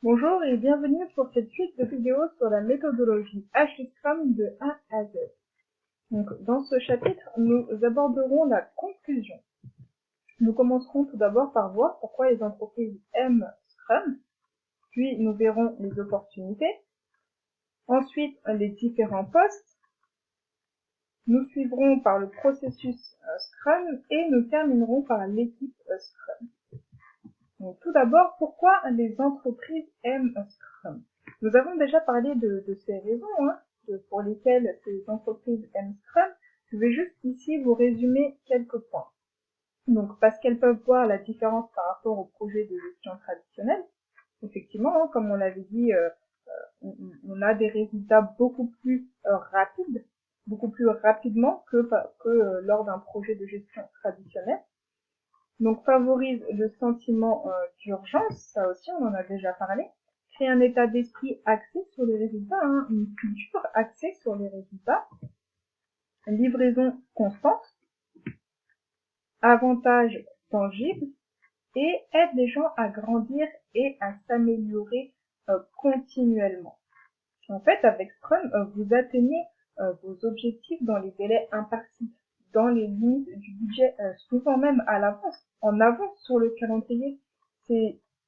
Bonjour et bienvenue pour cette suite de vidéos sur la méthodologie Agile Scrum de A à Z. Donc, dans ce chapitre, nous aborderons la conclusion. Nous commencerons tout d'abord par voir pourquoi les entreprises aiment Scrum, puis nous verrons les opportunités, ensuite les différents postes, nous suivrons par le processus Scrum et nous terminerons par l'équipe Scrum. Donc, tout d'abord, pourquoi les entreprises aiment Scrum? Nous avons déjà parlé de ces raisons pour lesquelles ces entreprises aiment Scrum. Je vais juste ici vous résumer quelques points. Donc, parce qu'elles peuvent voir la différence par rapport au projet de gestion traditionnel. Effectivement, comme on l'avait dit, on a des résultats beaucoup plus rapides, beaucoup plus rapidement que lors d'un projet de gestion traditionnel. Donc, favorise le sentiment d'urgence, ça aussi on en a déjà parlé. Crée un état d'esprit axé sur les résultats, une culture axée sur les résultats. Livraison constante. Avantages tangibles. Et aide les gens à grandir et à s'améliorer continuellement. En fait, avec Scrum, vous atteignez vos objectifs dans les délais impartis, dans les limites du budget, souvent même à l'avance, en avance sur le calendrier.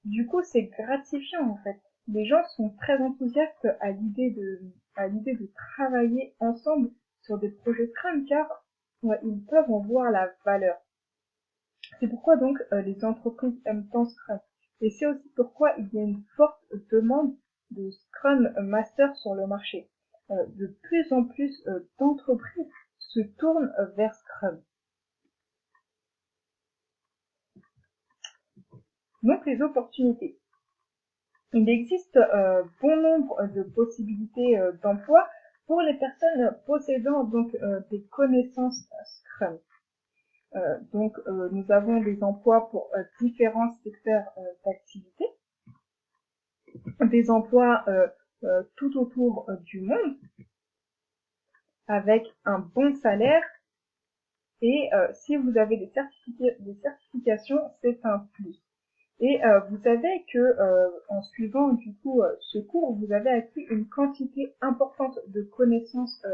Du coup, c'est gratifiant en fait. Les gens sont très enthousiastes à l'idée de travailler ensemble sur des projets Scrum car ils peuvent en voir la valeur. C'est pourquoi donc les entreprises aiment tant Scrum. Et c'est aussi pourquoi il y a une forte demande de Scrum Master sur le marché. De plus en plus d'entreprises se tournent vers Scrum. Donc les opportunités. Il existe bon nombre de possibilités d'emploi pour les personnes possédant donc des connaissances Scrum. Nous avons des emplois pour différents secteurs d'activité, des emplois tout autour du monde, avec un bon salaire, et si vous avez des certifications, c'est un plus. Et vous savez que en suivant du coup ce cours, vous avez acquis une quantité importante de connaissances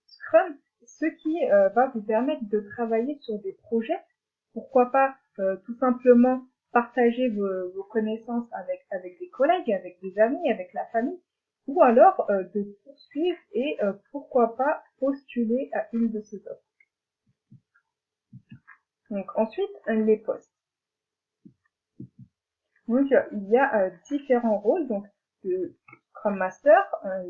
Scrum, ce qui va vous permettre de travailler sur des projets. Pourquoi pas tout simplement partager vos connaissances avec des collègues, avec des amis, avec la famille, ou alors de poursuivre et pourquoi pas postuler à une de ces offres. Donc ensuite, les postes. Donc il y a différents rôles, donc le Scrum Master,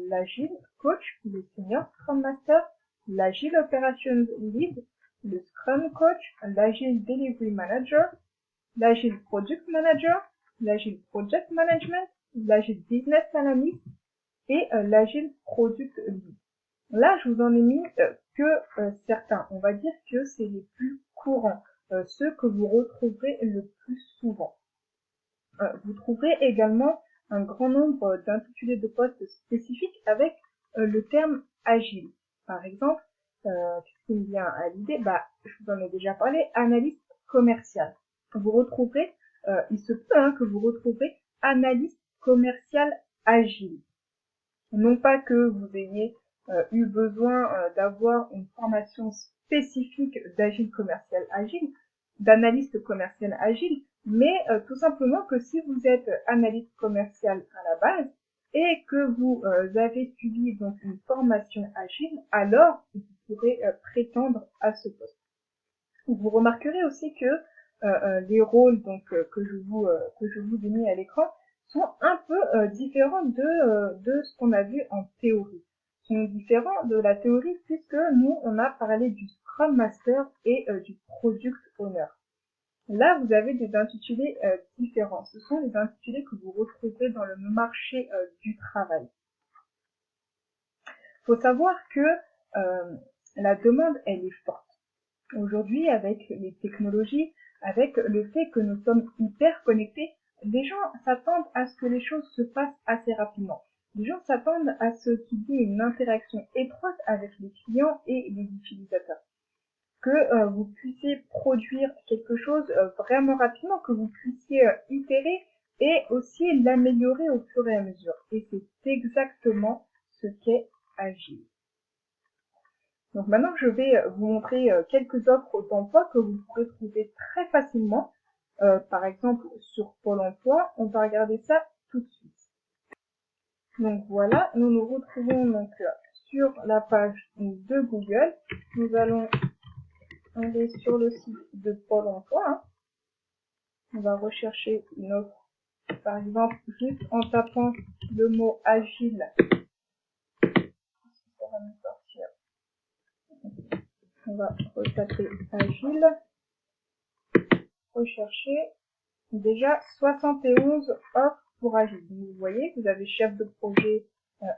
l'Agile Coach, le Senior Scrum Master, l'Agile Operations Lead, le Scrum Coach, l'Agile Delivery Manager, l'Agile Product Manager, l'Agile Project Management, l'Agile Business Analyst et l'Agile Product Lead. Là, je vous en ai mis que certains. On va dire que c'est les plus courants, ceux que vous retrouverez le plus souvent. Vous trouverez également un grand nombre d'intitulés de postes spécifiques avec le terme agile. Par exemple, qu'est-ce qui me vient à l'idée? Je vous en ai déjà parlé, analyste commercial. Vous retrouverez, il se peut que vous retrouverez analyste commercial agile. Non pas que vous ayez eu besoin d'avoir une formation spécifique d'agile commercial agile, d'analyste commercial agile, mais tout simplement que si vous êtes analyste commercial à la base et que vous avez suivi donc une formation agile, alors vous pourrez prétendre à ce poste. Vous remarquerez aussi que les rôles donc que je vous ai mis à l'écran sont un peu différents de ce qu'on a vu en théorie. Ils sont différents de la théorie puisque nous on a parlé du Scrum Master et du Product Owner. Là, vous avez des intitulés différents. Ce sont les intitulés que vous retrouverez dans le marché du travail. Il faut savoir que la demande, elle est forte. Aujourd'hui, avec les technologies, avec le fait que nous sommes hyper connectés, les gens s'attendent à ce que les choses se passent assez rapidement. Les gens s'attendent à ce qu'il y ait une interaction étroite avec les clients et les utilisateurs. Que vous puissiez produire quelque chose vraiment rapidement, que vous puissiez itérer et aussi l'améliorer au fur et à mesure. Et c'est exactement ce qu'est Agile. Donc maintenant, je vais vous montrer quelques offres d'emploi que vous pourrez trouver très facilement. Par exemple, sur Pôle emploi, on va regarder ça tout de suite. Donc voilà, nous nous retrouvons donc sur la page de Google. Nous allons aller sur le site de Pôle emploi. On va rechercher une offre, par exemple, juste en tapant le mot Agile. Ça va nous sortir. On va retaper Agile. Rechercher. Déjà 71 offres pour Agile. Vous voyez, vous avez chef de projet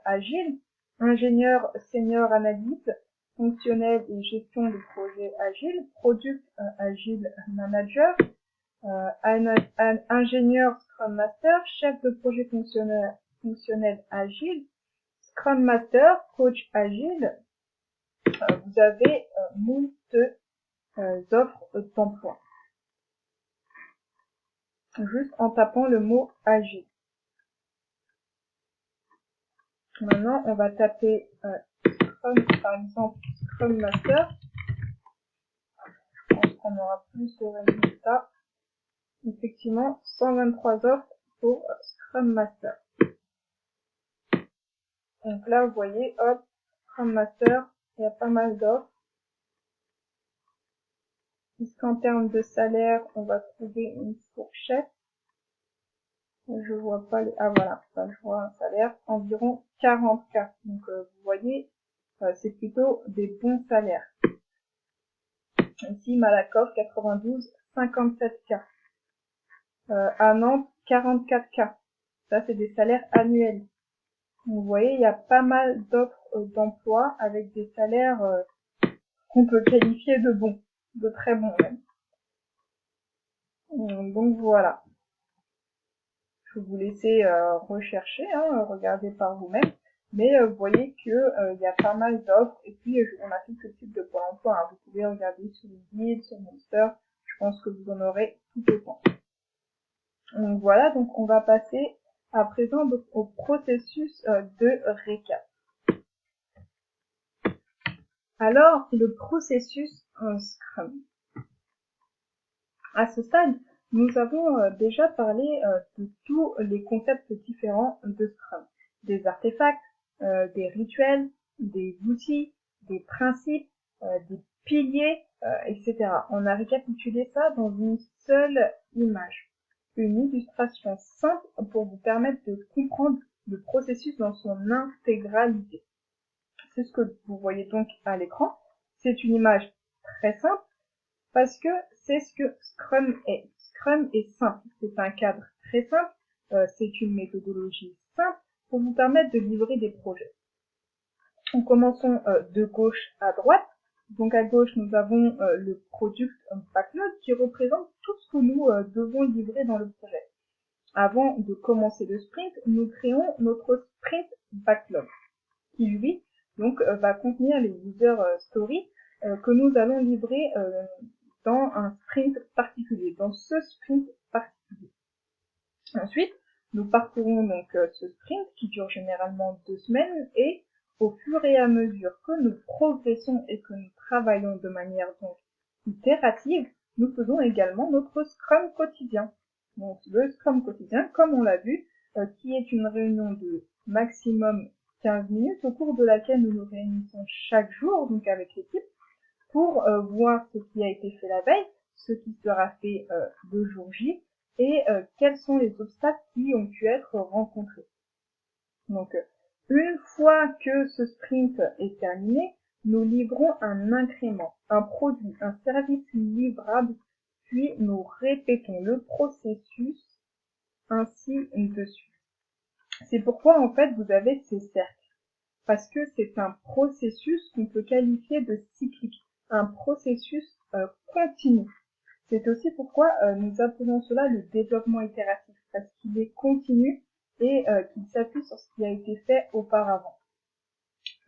Agile, ingénieur senior analyste, fonctionnel et gestion de projet Agile, product Agile manager, ingénieur Scrum Master, chef de projet fonctionnel Agile, Scrum Master, coach Agile. Vous avez moult offres d'emploi. Juste en tapant le mot Agile. Maintenant, on va taper Scrum, par exemple, Scrum Master. Je pense qu'on aura plus de résultats. Effectivement, 123 offres pour Scrum Master. Donc là, vous voyez, hop, Scrum Master, il y a pas mal d'offres. Puisqu'en termes de salaire, on va trouver une fourchette. Je vois pas les... Ah voilà, enfin, je vois un salaire environ 40K. Donc vous voyez, c'est plutôt des bons salaires. Ici, Malakoff, 92, 57K. À Nantes, 44K. Ça, c'est des salaires annuels. Vous voyez, il y a pas mal d'offres d'emploi avec des salaires qu'on peut qualifier de bons, de très bons même. Donc voilà. Je vais vous laisser rechercher, regarder par vous-même. Mais vous voyez que il y a pas mal d'offres. Et puis on a quelques types de Pôle emploi. Vous pouvez regarder sur Indeed, sur Monster. Je pense que vous en aurez tout autant. Donc voilà, donc on va passer à présent au processus de récap. Alors, le processus Scrum. À ce stade, nous avons déjà parlé de tous les concepts différents de Scrum. Des artefacts, des rituels, des outils, des principes, des piliers, etc. On a récapitulé ça dans une seule image. Une illustration simple pour vous permettre de comprendre le processus dans son intégralité. C'est ce que vous voyez donc à l'écran. C'est une image très simple parce que c'est ce que Scrum est. Scrum est simple. C'est un cadre très simple. C'est une méthodologie simple pour vous permettre de livrer des projets. En commençons de gauche à droite. Donc à gauche, nous avons le Product Backlog qui représente tout ce que nous devons livrer dans le projet. Avant de commencer le sprint, nous créons notre Sprint Backlog qui, lui, donc, va contenir les user stories que nous allons livrer dans un sprint particulier, dans ce sprint particulier. Ensuite, nous parcourons donc ce sprint qui dure généralement 2 semaines et au fur et à mesure que nous progressons et que nous travaillons de manière donc itérative, nous faisons également notre Scrum quotidien. Donc le Scrum quotidien, comme on l'a vu, qui est une réunion de maximum 15 minutes au cours de laquelle nous nous réunissons chaque jour, donc avec l'équipe, pour voir ce qui a été fait la veille, ce qui sera fait le jour J, et quels sont les obstacles qui ont pu être rencontrés. Donc, une fois que ce sprint est terminé, nous livrons un incrément, un produit, un service livrable, puis nous répétons le processus ainsi de suite. C'est pourquoi en fait vous avez ces cercles, parce que c'est un processus qu'on peut qualifier de cyclique, un processus continu. C'est aussi pourquoi nous appelons cela le développement itératif, parce qu'il est continu et qu'il s'appuie sur ce qui a été fait auparavant.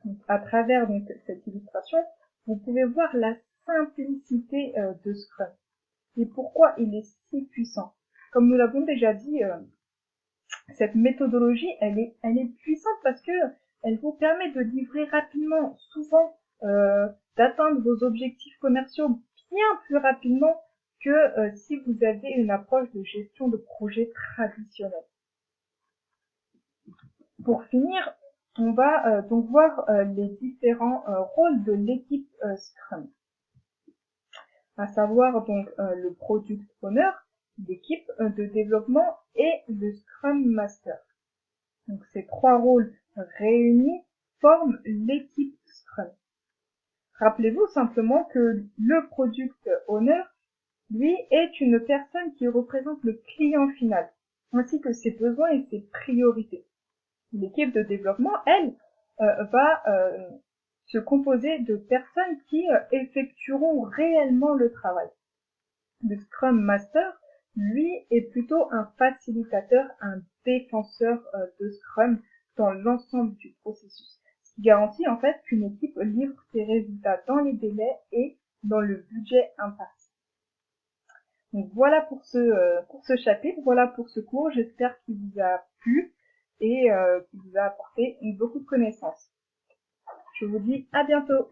Donc, à travers donc, cette illustration, vous pouvez voir la simplicité de Scrum et pourquoi il est si puissant. comme nous l'avons déjà dit, cette méthodologie, elle est puissante parce que elle vous permet de livrer rapidement, souvent, d'atteindre vos objectifs commerciaux bien plus rapidement que si vous avez une approche de gestion de projet traditionnelle. Pour finir, on va donc voir les différents rôles de l'équipe Scrum, à savoir donc le Product Owner, l'équipe de développement et le Scrum Master. Donc ces trois rôles réunis forment l'équipe Scrum. Rappelez-vous simplement que le Product Owner, lui, est une personne qui représente le client final, ainsi que ses besoins et ses priorités. L'équipe de développement, elle, va se composer de personnes qui effectueront réellement le travail. Le Scrum Master, lui, est plutôt un facilitateur, un défenseur de Scrum dans l'ensemble du processus, ce qui garantit en fait qu'une équipe livre ses résultats dans les délais et dans le budget imparti. Donc voilà pour ce chapitre, voilà pour ce cours, j'espère qu'il vous a plu et qui vous a apporté beaucoup de connaissances. Je vous dis à bientôt.